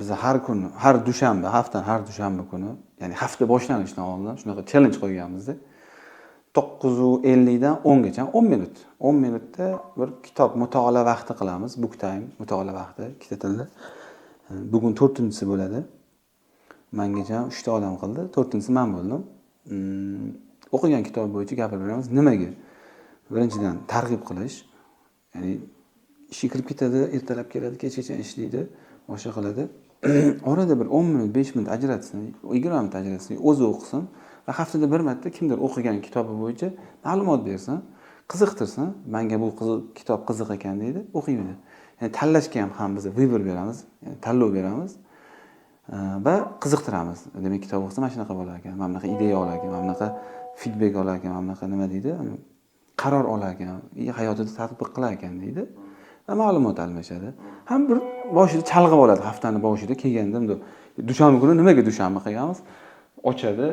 Biz har dushanba, haftaning har dushanba kuni, ya'ni hafta boshlanishidan oldin shunaqa challenge qo'yganmiz-da. 9:50 dan 10 gacha 10 minut. 10 minutda bir kitob mutolaa vaqti qilamiz. Book time mutolaa vaqti ikkita tilda. Bugun 4-tinchisi bo'ladi. Mengacha 3 ta odam qildi. 4-tinchisi men bo'ldim. O'qigan kitob bo'yicha gapirib beramiz. Nimaga? Birinchidan targ'ib qilish, ya'ni ishga kirib ketadi, ertalab keladi, kechgacha ishlaydi, boshqa qiladi. Orada bir 10 minut, 5 minut ajratsin, 20 minut ajratsin, o'zi o'qisin va haftada bir marta kimdir o'qigan kitobi bo'yicha ma'lumot bersin, qiziqtirsin. Menga bu kitob qiziq ekan deydi, o'qiydi. Ya'ni tanlashga ham biz vibr beramiz, ya'ni tanlov beramiz va qiziqtiramiz. Demak, kitob o'qisa mana shunaqa bo'lar ekan, mana bunaqa ideya olar ekan, mana bunaqa feedback olar ekan, mana bunaqa nima deydi, qaror olar ekan, hayotida tatbiq qilar ekan deydi. Va ma'lumot almashadi. Ham bir boshida chalg'ib oladi, haftaning boshida kelganda, dushanba kuni nimaga dushanba qilganmiz? Ochadi.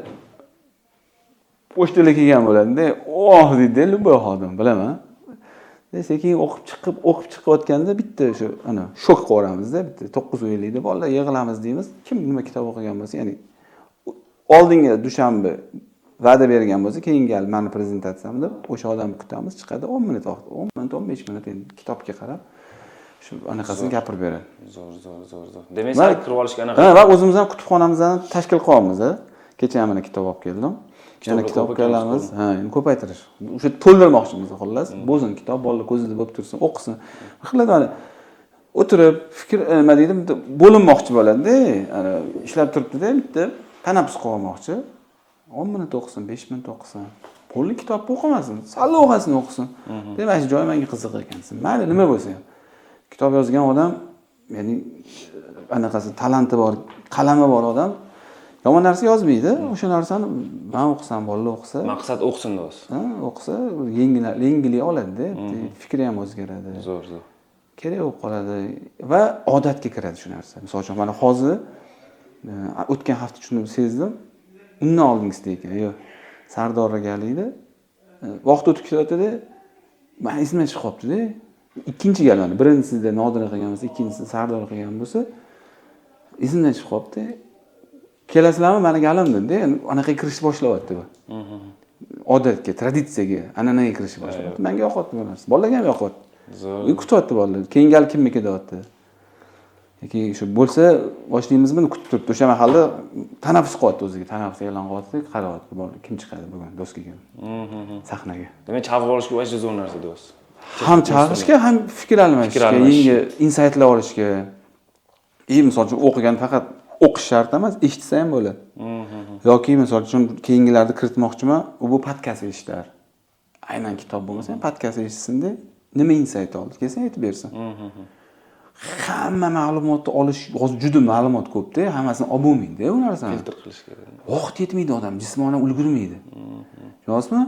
Pochtaga kelgan bo'ladi-da, "Oh" deydi, "Luboy xodim, bilaman." Sekin o'qib chiqayotganda bitta shu ana shok qo'ramiz-da, bitta 9:50 da bolalar yig'ilamiz deymiz. Kim nima kitob o'qigan bo'lsa, ya'ni oldingi dushanba va'da bergan bo'lsa, keyingi meni prezentatsiyamda o'sha odamni kutamiz, chiqadi 10 minut vaqt, 10 minut, 15 minut endi kitobga qarab shu anaqasini gapirib beradi. Zo'r. Demak, sal kirib olishga anaqa. Ha, va o'zimiz ham kutubxonamizni tashkil qilyapmiz. Kecha ham mana kitob olib keldim. Yana kitob kelamiz. Ha, endi ko'paytirish. O'sha to'ldirmoqchimiz xullas. Bo'zin kitob bolalar ko'zida bo'lib tursin, o'qisin. Xillat mana o'tirib, fikr nima deydim, bo'linmoqchi bo'ladi-da, ana ishlab turibdi-da, bitta tanaffus qilmoqchi. 10 minut o'qisin, 5 minut o'qisin. Qo'lli kitobni o'qimasin, sal o'qisin o'qisin. Demak, shu joy menga qiziq ekansin. Mayli nima bo'lsa ham. Kitob yozgan odam, ya'ni anaqasi talanti bor, qalami bor odam yomon narsa yozmaydi. O'sha narsani men o'qisam, bolalar o'qisa, maqsad o'qisin do'st. Ha, o'qisa yengillik oladi-da, fikri ham o'zgaradi. Zo'r. Kerak bo'lib qoladi va odatga kiradi shu narsa. Misol uchun, mana hozir o'tgan hafta shuni sezdim. Undan oldingisida ekan. Yo'q. Sardorga galikda vaqt o'tib ketadi-da, men esimdan chiqib qolibdi-da. Ikkinchi gal mana birinchisida Nodira qilgan bo'lsa, ikkinchisida Sardor qilgan bo'lsa, esimdan chiqib qolibdi. Kelasizlarmi meni galimdi-da, anaqa kirishni boshlayapti bu. Odatga, traditsiyaga, an'anaga kirishni boshlayapti. Menga yoqyapti bu narsa. Bolalarga ham yoqyapti. Zo'r. Kutyapti bolalar. Keyin gal kimniki deyapti. Yoki shu bo'lsa boshlaymizmi kutib turibdi. O'sha mahalla tanaffus qilyapti o'ziga. Tanaffus e'lon qilyapti, qarayapti. Kim chiqadi bugun do'stga kim? Sahnaga. Demak, chalg'ib olishga vajda zo'r narsa do'st. Ham chalg'ishga, ham fikr almashishga, yangi insaytlar olishga. Misol uchun o'qigan faqat o'qish shart emas, eshitsa ham bo'ladi. Yoki misol uchun keyingilarni kiritmoqchiman, bu podkast eshitlar. Aynan kitob bo'lmasa ham podkast eshitsin-da, nima insayt oldi, kelsa aytib bersin. Hamma ma'lumotni olish hozir juda ma'lumot ko'p-da, hammasini olib bo'lmaydi bu narsani. Filtr qilish kerak. Vaqt yetmaydi odam, jismonan ulgurmaydi. Yo'qmi?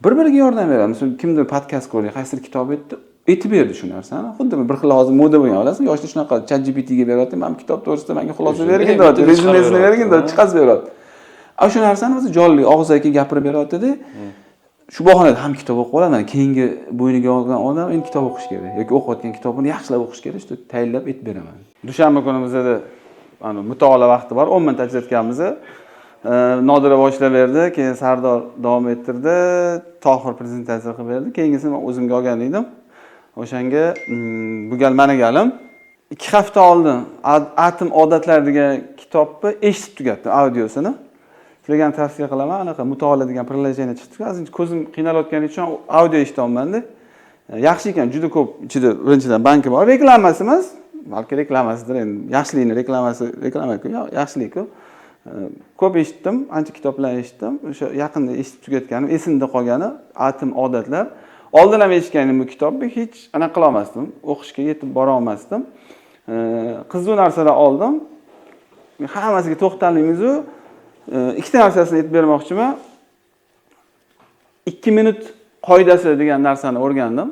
Bir-biriga yordam beradi. Misol kimdir podkast ko'rdi, qaysidir kitob aytib berdi shu narsani. Xuddi bir xil hozir moda bo'lgan, olasizmi? Yoshlar shunaqa ChatGPT ga beryapti, men kitob to'g'risida menga xulosa bergin deyapti, rezumesini bergin deyapti, chiqazib beryapti. Ana shu narsani biz jonli og'zaki gapirib beryapti-da. Shu bahonada ham kitob o'qib oladi. Mana keyingi bo'yniga olgan odam endi kitob o'qish kerak yoki o'qiyotgan kitobini yaxshilab o'qish kerak, shu tayinlab aytib beraman. Dushanba kunimizda ana mutolaa vaqti bor, 10 minut ajratganmiz. Nodira boshlab berdi, keyin Sardor davom ettirdi, Tohir prezentatsiya qilib berdi. Keyingisini men o'zimga olgan edim. O'shanga bu gal meni galim 2 hafta oldin Atom odatlar degan kitobni eshitib tugatdim audiosini. Sizlarga ham tavsiya qilaman, anaqa mutolaa degan приложение chiqdi. Hozir ko'zim qiynalayotgani uchun audio eshityapman-da. Yaxshi ekan, juda ko'p ichida birinchidan banki bor. Reklamasi emas, balki reklamasidir endi. Yaxshilikni reklama-ku, yo'q, yaxshilik-ku. Ko'p eshitdim, ancha kitoblar eshitdim. O'sha yaqinda eshitib tugatganim, esimda qolgani Atom odatlar. Oldin ham eshitganim bu kitobni hech anaqa qila olmasdim, o'qishga yetib bora olmasdim. Qiziq narsalar oldim. Hammasiga to'xtalmaymiz-ku. Ikkita narsasini aytib bermoqchiman. 2 minut qoidasi degan narsani o'rgandim.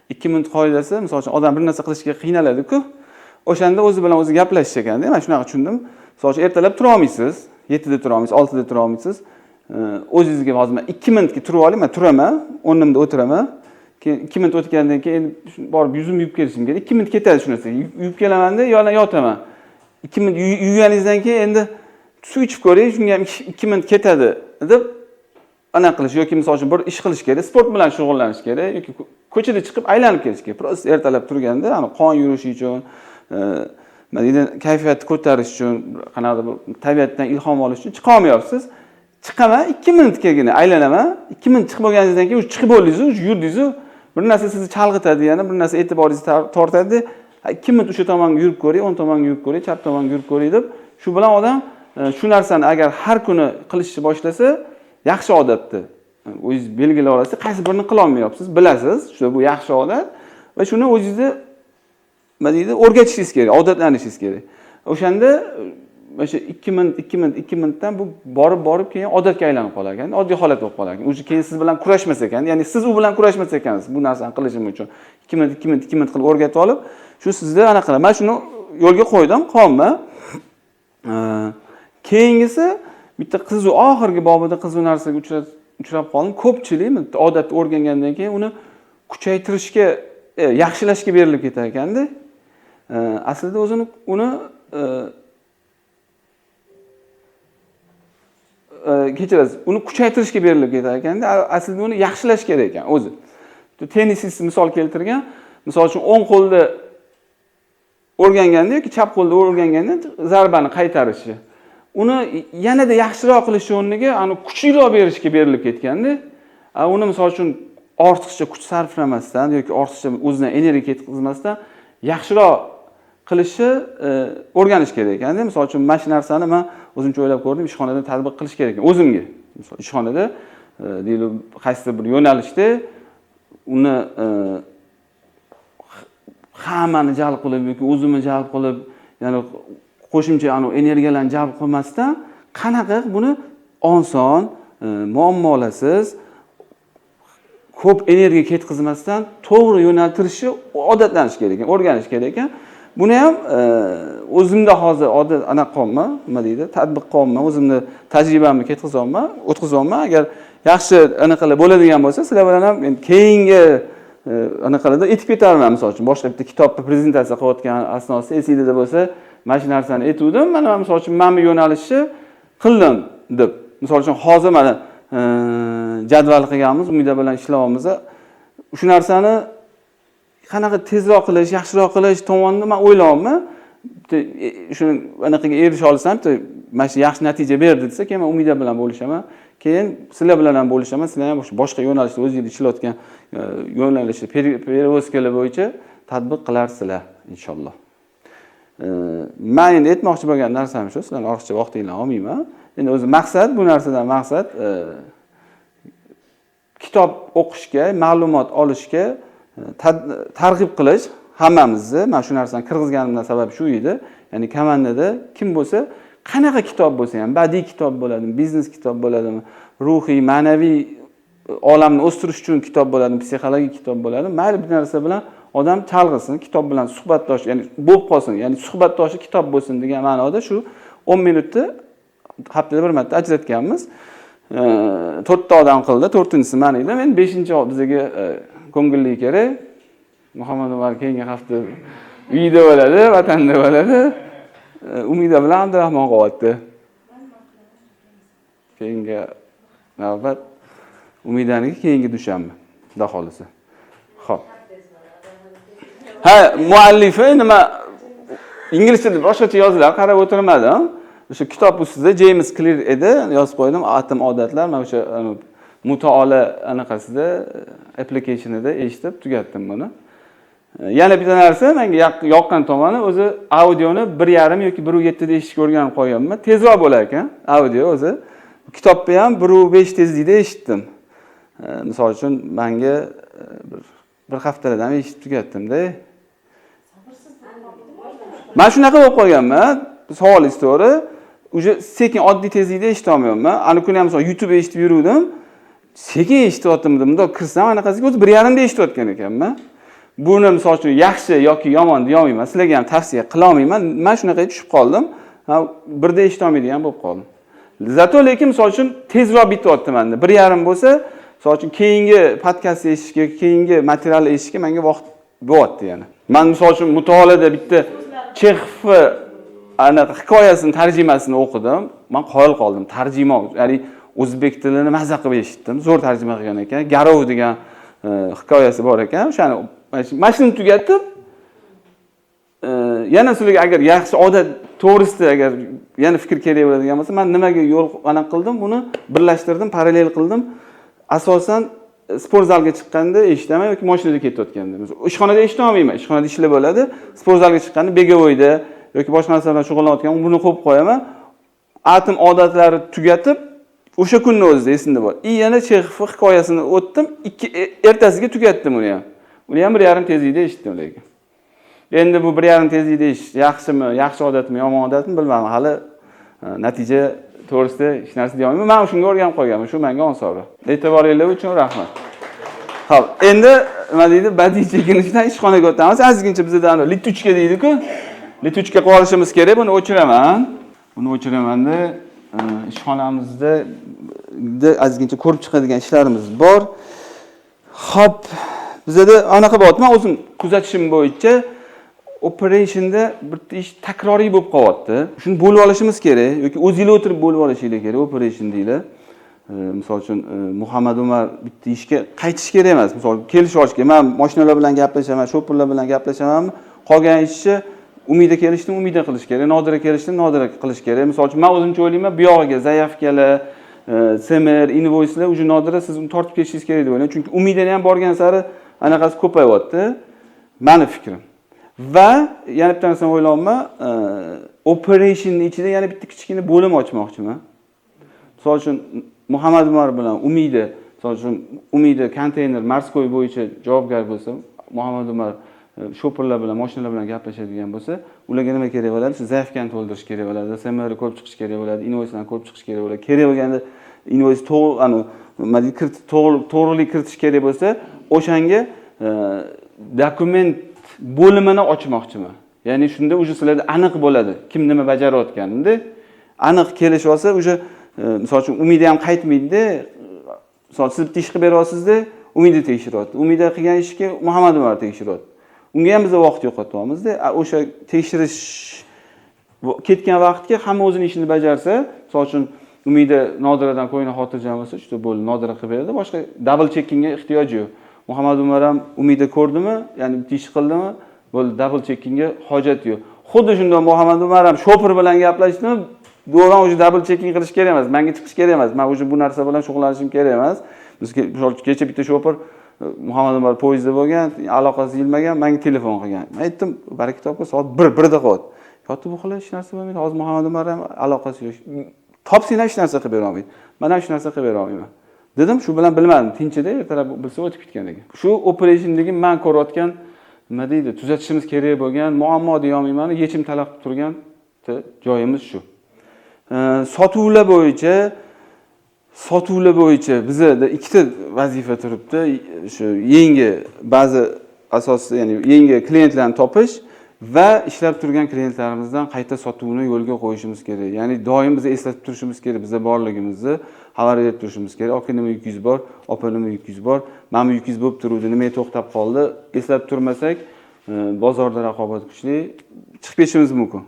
2 minut qoidasi, misol uchun odam bir narsa qilishga qiynaladi-ku. O'shanda o'zi bilan o'zi gaplashish ekanda. Men shunaqa tushundim. Misol uchun ertalab tura olmaysiz, 7 da tura olmaysiz, 6 da tura olmaysiz. O'zingizga hozir men 2 minutga turib oling, men turaman, o'rnimda o'tiraman. Keyin 2 minut o'tgandan keyin borib yuzimni yuvib kelishim kerak. 2 minut ketadi shu narsa. Yuvib kelaman-da, yotaman. 2 minut yuvganingizdan keyin endi suv ichib ko'ring, shunga ham 2 minut ketadi deb anaqa qilish yoki misol uchun bir ish qilish kerak, sport bilan shug'ullanish kerak yoki ko'chada chiqib aylanib kelish kerak. Просто ertalab turganda, qon yurishi uchun, nima deydi, kayfiyatni ko'tarish uchun, qanaqadir tabiatdan ilhom olish uchun chiqa olmayapsiz. Chiqaman, 2 minutgagina aylanaman. 2 minut chiqib bo'lganingizdan keyin chiqib bo'ldingiz, yurdingiz, bir narsa sizni chalg'itadi, yana bir narsa e'tiboringizni tortadi. 2 minut o'sha tomonga yurib ko'ring, o'ng tomonga yurib ko'ring, chap tomonga yurib ko'ring deb, shu bilan odam shu narsani agar har kuni qilishni boshlasa, yaxshi odatni o'zingiz belgilab olasiz, qaysi birini qila olmayapsiz, bilasiz, shu bu yaxshi odat va shuni o'zingizga nima deydi, o'rgatishingiz kerak, odatlanishingiz kerak. O'shanda o'sha 2 minutdan bu borib keyin odatga aylanib qolar ekan, oddiy holat bo'lib qolar ekan. O'zi keyin siz bilan kurashmas ekan, ya'ni siz u bilan kurashmas ekansiz bu narsani qilishim uchun. 2 minut qilib o'rgatib olib, shu sizda anaqa qiladi. Men shuni yo'lga qo'ydim, qolma. Keyingisi bitta qiziq, oxirgi bobida qiziq narsaga uchrab qoldim. Ko'pchilik odatni o'rgangandan keyin uni kuchaytirishga, yaxshilashga berilib ketar ekanda. Aslida o'zini uni kechirasiz, uni kuchaytirishga berilib ketar ekanda. Aslida uni yaxshilash kerak ekan o'zi. Tennisist misol keltirgan, misol uchun o'ng qo'lda o'rganganda yoki chap qo'lda o'rganganda zarbani qaytarishi. Uni yanada yaxshiroq qilish o'rniga ani kuchliroq berishga berilib ketganda, uni misol uchun ortiqcha kuch sarflamasdan yoki ortiqcha o'zidan energiya ketkazmasdan yaxshiroq qilishni o'rganish kerak ekanda. Misol uchun mana shu narsani men o'zimcha o'ylab ko'rdim, ishxonada tatbiq qilish kerak ekan o'zimga. Misol ishxonada deylik qaysidir bir yo'nalishda uni hammani jalb qilib yoki o'zimni jalb qilib, ya'ni qo'shimcha energiyalarni jalb qilmasdan qanaqa buni oson, muammolasiz, ko'p energiya ketkazmasdan to'g'ri yo'naltirishni odatlanish kerak ekan, o'rganish kerak ekan. Buni ham o'zimda hozir odat anaqa qolma, nima deydi, tatbiq qolma, o'zimni tajribamni ketkazolman, o'tkazolman. Agar yaxshi anaqalar bo'ladigan bo'lsa, sizlar bilan ham men keyingi anaqalarda aytib ketaman. Misol uchun boshqa bitta kitobni prezentatsiya qilayotgan asnosida esingizda bo'lsa, mana shu narsani aytuvdim. Mana misol uchun men bu yo'nalishni qildim deb. Misol uchun hozir mana jadval qilganmiz, Umida bilan ishlayapmiz. Shu narsani qanaqa tezroq qilish, yaxshiroq qilish tomonidan men o'ylayapman. Shuni anaqaga erisha olsam, mana shu yaxshi natija berdi desa, keyin men Umida bilan bo'lishaman. Keyin sizlar bilan ham bo'lishaman. Sizlar ham boshqa yo'nalishda o'zingiz ishlayotgan yo'nalishda perevozkalar bo'yicha tatbiq qilarsizlar inshaalloh. Men endi aytmoqchi bo'lgan narsam shu, sizlarning ortiqcha vaqtinglarni olmayman. Endi o'zi maqsad, bu narsadan maqsad kitob o'qishga, ma'lumot olishga targ'ib qilish hammamizni. Men shu narsani kirgizganimdan sabab shu edi. Ya'ni komandada kim bo'lsa, qanaqa kitob bo'lsa ham, badiiy kitob bo'ladimi, biznes kitob bo'ladimi, ruhiy, ma'naviy olamni o'stirish uchun kitob bo'ladimi, psixologik kitob bo'ladimi, mayli bir narsa bilan odam chalg'isin, kitob bilan suhbatdosh, ya'ni bo'lib qolsin, ya'ni suhbatdoshi kitob bo'lsin degan ma'noda shu 10 minutni haftada bir marta ajratganmiz. 4 ta odam qildi, 4-inchisi men edim. Endi 5-chi bizga ko'ngilli kerak. Muhammad Umar keyingi hafta uyda bo'ladi, vatanda bo'ladi. Umida bilan Abdurahmon qo'yapti. Keyingi navbat Umidaniki keyingi dushanba, xudo xolisa. Xo'p. Ha, muallifi nima inglizchada boshqacha yozilgan, qarab o'tirmadim. O'sha kitob ustida James Clear edi, yozib qo'ydim. Atom odatlar, men o'sha mutolaa anaqasida applicationida eshitib tugatdim buni. Yana bitta narsa, menga yoqqan tomoni o'zi audioni 1.5 yoki 1.7 da eshitishga o'rganib qo'yganman. Tezroq bo'lar ekan audio o'zi. Kitobni ham 1.5 tezlikda eshitdim. Misol uchun menga bir haftadan eshitib tugatdim-da. Men shunaqa bo'lib qolganman. Savolingiz to'g'ri. Uje sekin oddiy tezlikda eshita olmayapman. Ana kuni ham misol YouTube eshitib yuruvdim. Sekin eshityaptim, bundoq kirsam anaqasiga o'zi 1.5 da eshitayotgan ekanman. Buni misol uchun yaxshi yoki yomon deya olmayman. Sizlarga ham tavsiya qila olmayman. Men shunaqa tushib qoldim. Birda eshita olmaydigan bo'lib qoldim. Zato lekin misol uchun tezroq bityapti menda. 1.5 bo'lsa, misol uchun keyingi podkast eshitishga, keyingi material eshitishga menga vaqt bo'lyapti yana. Men misol uchun mutolaada bitta Chexovni anaqa hikoyasini tarjimasini o'qidim. Men qoyil qoldim. Tarjima, ya'ni o'zbek tilini mazza qilib eshitdim. Zo'r tarjima qilgan ekan. Garov degan hikoyasi bor ekan. O'shani mashinani tugatib yana sizlarga agar yaxshi odat to'g'risida agar yana fikr kerak bo'ladigan bo'lsa, men nimaga yo'l aniq qildim, buni birlashtirdim, parallel qildim. Asosan sport zalga chiqqanda eshitaman yoki mashinada ketayotganda. Ishxonada eshita olmayman. Ishxonada ishlar bo'ladi. Sport zalga chiqqanda begovoyda yoki boshqa narsa bilan shug'ullanayotgan buni qo'yib qo'yaman. Atim odatlari tugatib, o'sha kunning o'zida esimda bor. Yana Chexov hikoyasini o'tdim, ertasiga tugatdim uni ham. Uni ham 1,5 tezlikda eshitdim lekin. Endi bu 1,5 tezlikda eshish yaxshimi, yaxshi odatmi, yomon odatmi bilmadim. Hali natija to'g'risida hech narsa deya olmayman. Men shunga o'rganib qolganman. Shu menga onsori. E'tiboringiz uchun rahmat. Xo'p, endi nima deydi? Badiiy chekinishdan ishxonaga o'tamiz. Azizgincha bizda lituchka deydi-ku. Lituchka qilib olishimiz kerak. Buni o'chiraman. Buni o'chiramanda ishxonamizda azizgincha ko'rib chiqadigan ishlarimiz bor. Xo'p, bizda anaqa bo'lyapti. Men o'zim kuzatishim bo'yicha operationda bitta ish takroriy bo'lib qolyapti. Shuni bo'lib olishimiz kerak yoki o'zingizlar o'tirib bo'lib olishinglar kerak operation deylar. Misol uchun Muhammad Umar bitta ishga qaytish kerak emas. Misol kelishib olish kerak. Men mashinalar bilan gaplashaman, shoferlar bilan gaplashamanmi? Qolgan ishni umida kelishdim, umida qilish kerak. Nodira kelishdim, nodira qilish kerak. Misol uchun men o'zimcha o'ylayman, bu yog'iga zayavkalar, semer, invoicelar uje nodira siz uni tortib ketishingiz kerak deb o'ylayman. Chunki umidani ham borgan sari anaqasi ko'payyapti. Meni fikrim. Va yana bitta narsani o'ylayapman, operationning ichida yana bitta kichkina bo'lim ochmoqchiman. Misol uchun Muhammad Umar bilan Umida, misol uchun Umida konteyner Morskoy bo'yicha javobgar bo'lsa, Muhammad Umar shoferlar bilan, mashinalar bilan gaplashadigan bo'lsa, ularga nima kerak bo'ladi? Shu zaifkani to'ldirish kerak bo'ladi, SMR ko'rib chiqish kerak bo'ladi, invoicelarni ko'rib chiqish kerak bo'ladi. Kerak bo'lganda invoice to'g'rilik kiritish kerak bo'lsa, o'shanga dokument bo'limini ochmoqchiman. Ya'ni shunda uje sizlarda aniq bo'ladi, kim nima bajarayotganini. Aniq kelishib olsa, uje misol uchun Umida ham qaytmaydi. Misol siz bitta ish qilib beryapsizda, Umida tekshiryapti. Umida qilgan ishga Muhammad Umar tekshiryapti. Unga ham biz vaqt yo'qotyapmiz-da. O'sha tekshirish ketgan vaqtga hamma o'zining ishini bajarsa, misol uchun Umida Nodiradan qo'yini xotirjam bo'lsa, shu bo'ldi, Nodira qilib beradi. Boshqa double checkingga ehtiyoji yo'q. Muhammad Umar ham Umida ko'rdimi, ya'ni bitta ish qildimi, bo'ldi, double checkingga hojat yo'q. Xuddi shunday Muhammad Umar ham shofer bilan gaplashdimi, bu ham o'sha double checking qilish kerak emas, menga chiqish kerak emas. Men o'sha bu narsa bilan shug'ullanishim kerak emas. Bizga kecha bitta shofer Muhammad Umar poyezdda bo'lgan, aloqasi yilmagan, menga telefon qilgan. Men aytdim, baraka topga soat 1 da qilyapti. Yotib uxlash hech narsa bo'lmaydi. Hozir Muhammad Umar ham aloqasi yo'q. Topsinglar hech narsa qilib bera olmaydi. Men ham hech narsa qilib bera olmayman. Dedim, shu bilan bilmadim. Tinchida ertalab bilsa o'tib ketgan ekan. Shu operationdagi men ko'rayotgan nima deydi, tuzatishimiz kerak bo'lgan muammo deya olmayman, yechim talab qilib turgan joyimiz shu. Sotuvlar bo'yicha bizda ikkita vazifa turibdi. Shu yangi ba'zi asosida, ya'ni yangi klientlarni topish va ishlab turgan klientlarimizdan qayta sotuvni yo'lga qo'yishimiz kerak. Ya'ni doim biz eslatib turishimiz kerak, bizda borligimizni xabar berib turishimiz kerak. Aka nima yukingiz bor, opa nima yukingiz bor, mana bu yukingiz bo'lib turuvdi, nimaga to'xtab qoldi? Eslatib turmasak, bozorda raqobat kuchli chiqib ketishimiz mumkin.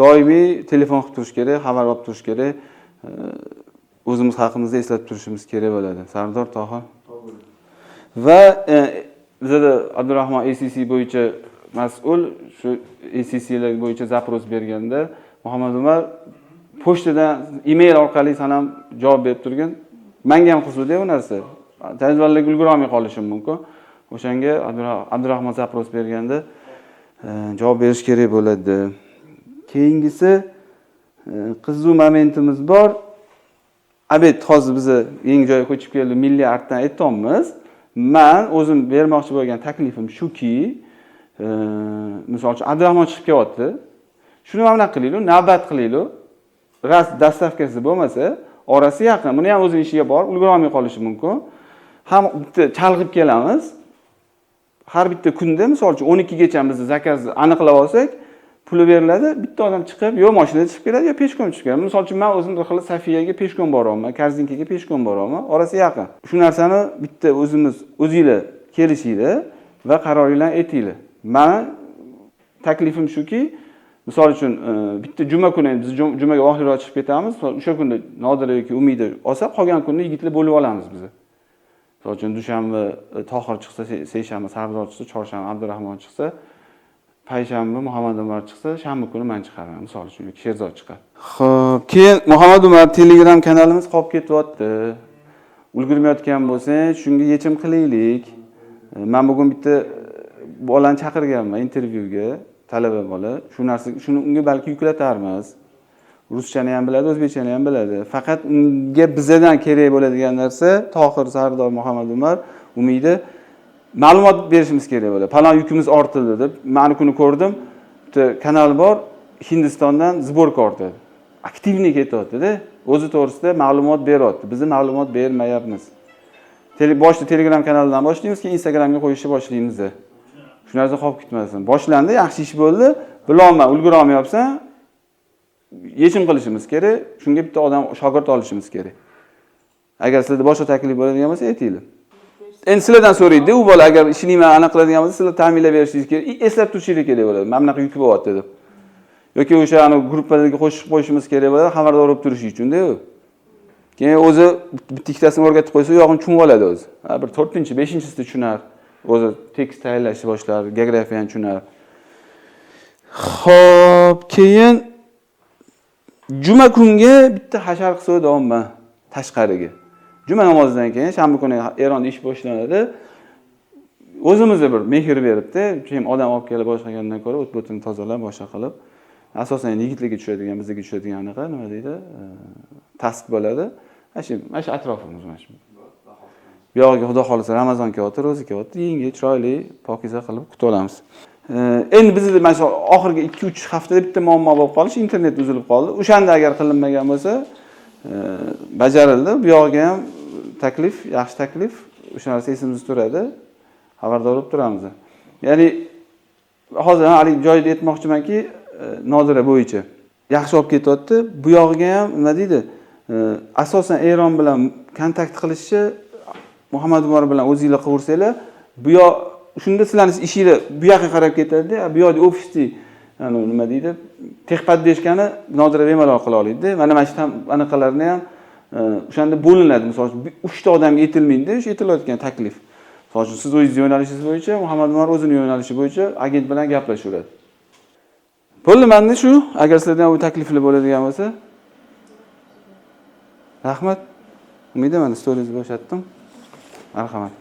Doimiy telefon qilib turish kerak, xabar olib turish kerak. O'zimiz haqimizda eslatib turishimiz kerak bo'ladi. Sardor Tohir. Va bizda Abdurahmon ACC bo'yicha mas'ul, shu ACC'lar bo'yicha zapros berganda Muhammad Umar pochtadan email orqali sana ham javob berib turgan. Menga ham qiziqdi bu narsa. Tajribalarga ulgura olmay qolishim mumkin. O'shanga Abdurahmon zapros berganda javob berish kerak bo'ladi. Keyingisi qiziq momentimiz bor. Abet hozir biz yangi joyga ko'chib keldik, milliy artdan aytamiz. Men o'zim bermoqchi bo'lgan taklifim shuki, misol uchun Abdurahmon chiqib kelyapti. Shuni mana qilaylik, navbat qilaylik. Ras dastavkasi bo'lmasa, orasi yaqin. Buni ham o'zining ishiga bor, ulgura olmay qolishi mumkin. Ham bitta chalg'ib kelamiz. Har bitta kunda misol uchun 12 gacha biz zakozni aniqlab olsak, puli beriladi. Bitta odam chiqib, yo mashinada chiqib keladi, yo peshkom chiqib keladi. Misol uchun men o'zim bir xil Safiyaga peshkom boraman, Karzinkaga peshkom boraman. Orasi yaqin. Shu narsani bitta o'zingizlar kelishinglar va qaroringlarni aytinglar. Men taklifim shuki, Misol uchun bitta juma kuni biz jumaga oxirroq chiqib ketamiz. O'sha kunda Nodira yoki Umida olsa, qolgan kunni yigitlar bo'lib olamiz biz. Misol uchun dushanba Tohir chiqsa, seshanba Sardor chiqsa, chorshanba Abdurahmon chiqsa, payshanba Muhammad Umar chiqsa, shanba kuni men chiqaraman. Misol uchun yoki Sherzod chiqadi. Xo'p, keyin Muhammad Umar Telegram kanalimiz qolib ketyapti. Ulgurmayotgan bo'lsang, shunga yechim qilaylik. Men bugun bitta bolani chaqirganman intervyuga, talaba bola. Shuni unga balki yuklatarmiz. Ruschani ham biladi, o'zbekchani ham biladi. Faqat unga bizdan kerak bo'ladigan narsa Tohir, Sardor, Muhammad Umar, Umida ma'lumot berishimiz kerak bo'ladi. Falon yukimiz ortildi deb. Meni kuni ko'rdim. Bitta kanal bor, Hindistondan sborka ortadi. Aktivniy ketyapti-da. O'zi to'g'risida ma'lumot beryapti. Biz ma'lumot bermayapmiz. Boshida Telegram kanalidan boshlaymiz, keyin Instagramga qo'yishni boshlaymiz. Shu narsa qolib ketmasin. Boshlandi, yaxshi ish bo'ldi. Bilolmay, ulgura olmayapsan, yechim qilishimiz kerak. Shunga bitta odam shogird olishimiz kerak. Agar sizlarda boshqa taklif bo'ladigan bo'lsa, aytinglar. Endi sizlardan so'raydi, u bola agar ishini aniq qiladigan bo'lsa, sizlar ta'minlab berishingiz kerak. Eslab turishingiz kerak bo'ladi. Mana bunaqa yuk bo'lyapti deb. Yoki o'sha gruppalarga qo'shib qo'yishimiz kerak bo'ladi, xabardor bo'lib turish uchun-da. Keyin o'zi bitta ikkitasini o'rgatib qo'ysa, yog'ini tushunib oladi o'zi. Bir 4-chi, 5-chisida tushunar. O'zi tekst tayyorlashni boshlar, geografiyani tushunar. Xo'p, keyin juma kunga bitta hashar qilsa davomman tashqariga. Juma namozidan keyin shanba kuni Eronda ish boshlanadi. O'zimizga bir mehr beribdi. Keyin odam olib kelib boshlagandan ko'ra o't-o'tini tozalab, boshqa qilib, asosan yigitlarga tushadigan, bizga tushadigan anaqa nima deydi? Task bo'ladi. Mana shu atrofimiz mana shu. Bu yoqqa Xudo xolisa Ramazon kelyapti, ro'za kelyapti, yengil, chiroyli, pokiza qilib kutib olamiz. Endi bizda mana shu oxirgi 2-3 haftada bitta muammo bo'lib qolish, internet uzilib qoldi. O'shanda agar qilinmagan bo'lsa, bajarildi. Bu yoqqa ham taklif, yaxshi taklif, o'sha narsa esimizda turadi. Xabardor bo'lib turamiz. Ya'ni hozir hali joyida aytmoqchimanki, Nodira bo'yicha yaxshi olib ketyapti. Bu yoqqa ham nima deydi? Asosan Eron bilan kontakt qilishni Muhammad Umar bilan o'zingizlar qilaversanglar, bu yoq shunda sizlarning ishinglar bu yoqqa qarab ketadi-da, bu yoqda ofisni, nima deydi, texpoddeshkani Nodira bemalol qila oladi-da. Mana shu anaqalarni ham o'shanda bo'linadi. Misol uchun 3 ta odamga aytilmaydi-da, o'sha aytilayotgan taklif. Misol uchun siz o'zingiz yo'nalishingiz bo'yicha, Muhammad Umar o'zining yo'nalishi bo'yicha agent bilan gaplashaveradi. Bo'ldi, menda shu. Agar sizlardan bu takliflar bo'ladigan bo'lsa, rahmat. Umida, men storyni bo'shatdim. Marhamat.